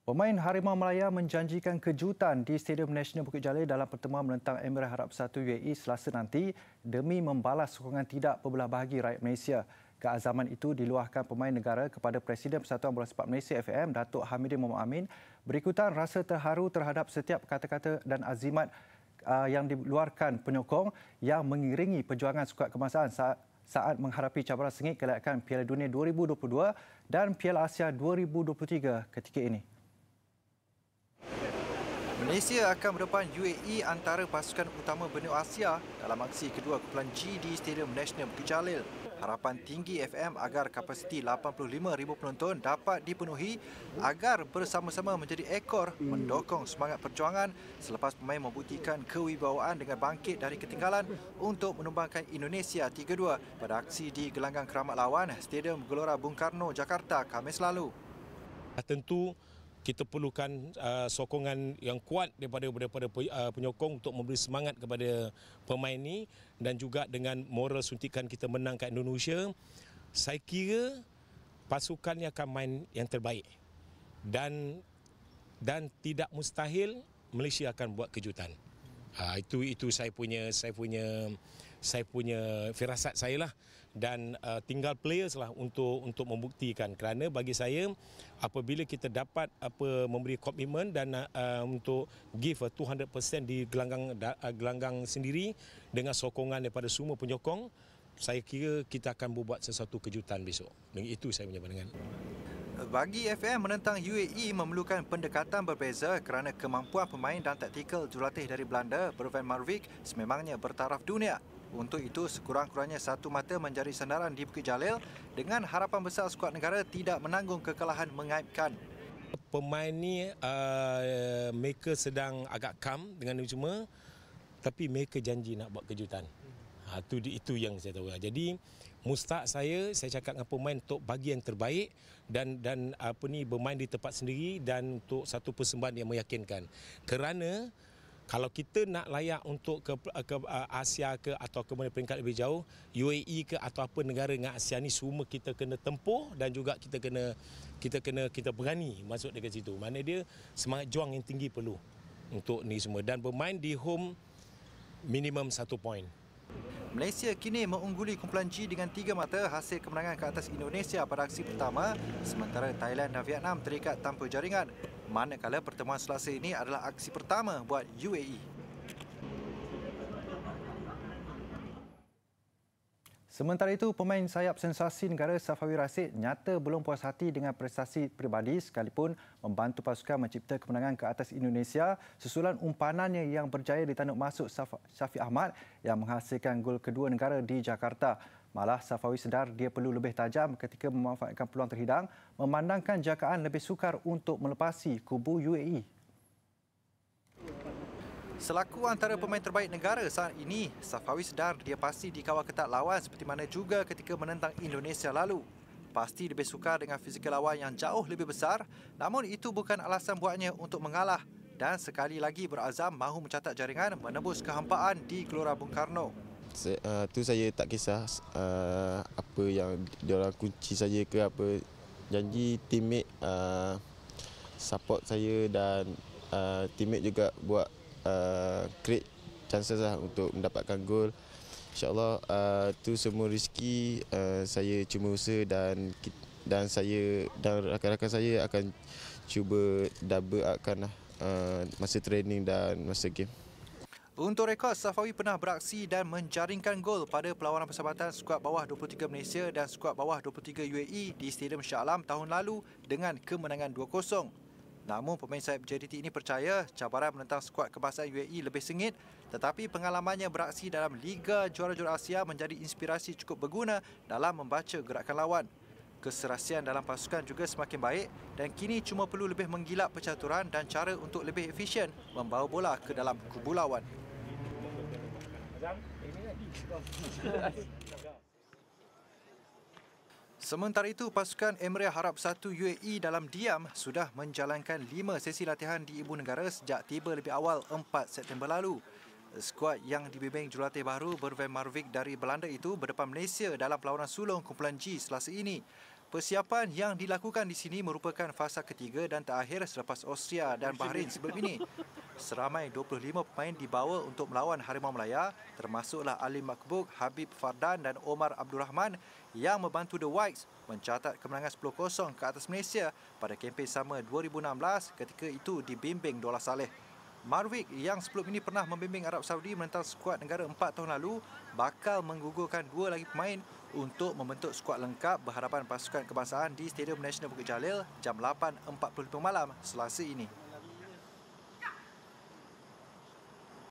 Pemain Harimau Malaya menjanjikan kejutan di Stadium Nasional Bukit Jalil dalam pertemuan menentang Emirat Arab Bersatu UAE Selasa nanti demi membalas sokongan tidak berbelah bahagi rakyat Malaysia. Keazaman itu diluahkan pemain negara kepada Presiden Persatuan Bola Sepak Malaysia FAM, Datuk Hamidin Mohamad Amin, berikutan rasa terharu terhadap setiap kata-kata dan azimat yang diluarkan penyokong yang mengiringi perjuangan skuad kebangsaan saat menghadapi cabaran sengit kelayakan Piala Dunia 2022 dan Piala Asia 2023 ketika ini. Malaysia akan berdepan UAE antara pasukan utama benua Asia dalam aksi kedua kumpulan G di Stadium Nasional Bukit Jalil. Harapan tinggi FM agar kapasiti 85,000 penonton dapat dipenuhi agar bersama-sama menjadi ekor mendokong semangat perjuangan selepas pemain membuktikan kewibawaan dengan bangkit dari ketinggalan untuk menumbangkan Indonesia 3-2 pada aksi di gelanggang keramat lawan Stadium Gelora Bung Karno, Jakarta, Khamis lalu. Tentu kita perlukan sokongan yang kuat daripada penyokong untuk memberi semangat kepada pemain ini dan juga dengan moral suntikan kita menang kat Indonesia, saya kira pasukan yang akan main yang terbaik dan tidak mustahil Malaysia akan buat kejutan. Itu saya punya firasat saya lah, dan tinggal players lah untuk membuktikan, kerana bagi saya apabila kita dapat memberi komitmen dan untuk give 200% di gelanggang sendiri dengan sokongan daripada semua penyokong, saya kira kita akan membuat sesuatu kejutan besok. Dan itu saya punya pandangan. Bagi FM, menentang UAE memerlukan pendekatan berbeza kerana kemampuan pemain dan taktikal jurulatih dari Belanda, Bervan Marwijk, sememangnya bertaraf dunia. Untuk itu, sekurang-kurangnya satu mata menjadi sandaran di Bukit Jalil dengan harapan besar skuad negara tidak menanggung kekalahan mengaibkan. Pemain ni mereka sedang agak calm dengan ini semua, tapi mereka janji nak buat kejutan. Itu yang saya tahu. Jadi mustahak saya cakap dengan pemain untuk bagi yang terbaik dan bermain di tempat sendiri dan untuk satu persembahan yang meyakinkan. Kerana kalau kita nak layak untuk ke Asia ke atau ke peringkat lebih jauh, UAE ke atau apa negara dengan Asia ni, semua kita kena tempuh dan juga kita berani masuk dekat situ. Mana dia semangat juang yang tinggi perlu untuk ni semua, dan bermain di home minimum 1 poin. Malaysia kini mengungguli kumpulan G dengan 3 mata hasil kemenangan ke atas Indonesia pada aksi pertama, sementara Thailand dan Vietnam terikat tanpa jaringan. Manakala pertemuan Selasa ini adalah aksi pertama buat UAE. Sementara itu, pemain sayap sensasi negara Safawi Rashid nyata belum puas hati dengan prestasi peribadi sekalipun membantu pasukan mencipta kemenangan ke atas Indonesia susulan umpanannya yang berjaya ditanduk masuk Syafiq Ahmad yang menghasilkan gol kedua negara di Jakarta. Malah Safawi sedar dia perlu lebih tajam ketika memanfaatkan peluang terhidang, memandangkan jakaan lebih sukar untuk melepasi kubu UAE. Selaku antara pemain terbaik negara saat ini, Safawi sedar dia pasti dikawal ketat lawan seperti mana juga ketika menentang Indonesia lalu. Pasti lebih sukar dengan fizikal lawan yang jauh lebih besar, namun itu bukan alasan buatnya untuk mengalah dan sekali lagi berazam mahu mencatat jaringan menembus kehampaan di Gelora Bung Karno. Tu saya tak kisah apa yang diorang kunci saya ke apa, janji teammate support saya dan teammate juga buat create chances lah untuk mendapatkan gol. InsyaAllah tu semua rezeki, saya cuma usaha dan saya dan rakan-rakan saya akan cuba double upkan lah masa training dan masa game. Untuk rekod, Safawi pernah beraksi dan menjaringkan gol pada perlawanan persahabatan skuad bawah 23 Malaysia dan skuad bawah 23 UAE di Stadium Shah Alam tahun lalu dengan kemenangan 2-0. Namun pemain sayap JDT ini percaya cabaran menentang skuad kebangsaan UAE lebih sengit, tetapi pengalamannya beraksi dalam Liga Juara-Juara Asia menjadi inspirasi cukup berguna dalam membaca gerakan lawan. Keserasian dalam pasukan juga semakin baik dan kini cuma perlu lebih menggilap percaturan dan cara untuk lebih efisien membawa bola ke dalam kubu lawan. Sementara itu, pasukan Emirat Arab Bersatu UAE dalam diam sudah menjalankan 5 sesi latihan di ibu negara sejak tiba lebih awal 4 September lalu. Skuad yang dibimbing jurulatih baru Bervan Marwijk dari Belanda itu berdepan Malaysia dalam perlawanan sulung kumpulan G Selasa ini. Persiapan yang dilakukan di sini merupakan fasa ketiga dan terakhir selepas Austria dan Bahrain sebelum ini. Seramai 25 pemain dibawa untuk melawan Harimau Melaya, termasuklah Ali Makbuk, Habib Fardan dan Omar Abdul Rahman yang membantu The Whites mencatat kemenangan 10-0 ke atas Malaysia pada kempen sama 2016 ketika itu dibimbing Dollah Saleh. Marwick yang sebelum ini pernah membimbing Arab Saudi menentang skuad negara 4 tahun lalu bakal menggugurkan 2 lagi pemain untuk membentuk skuad lengkap berhadapan pasukan kebangsaan di Stadium Nasional Bukit Jalil jam 8.45 malam Selasa ini.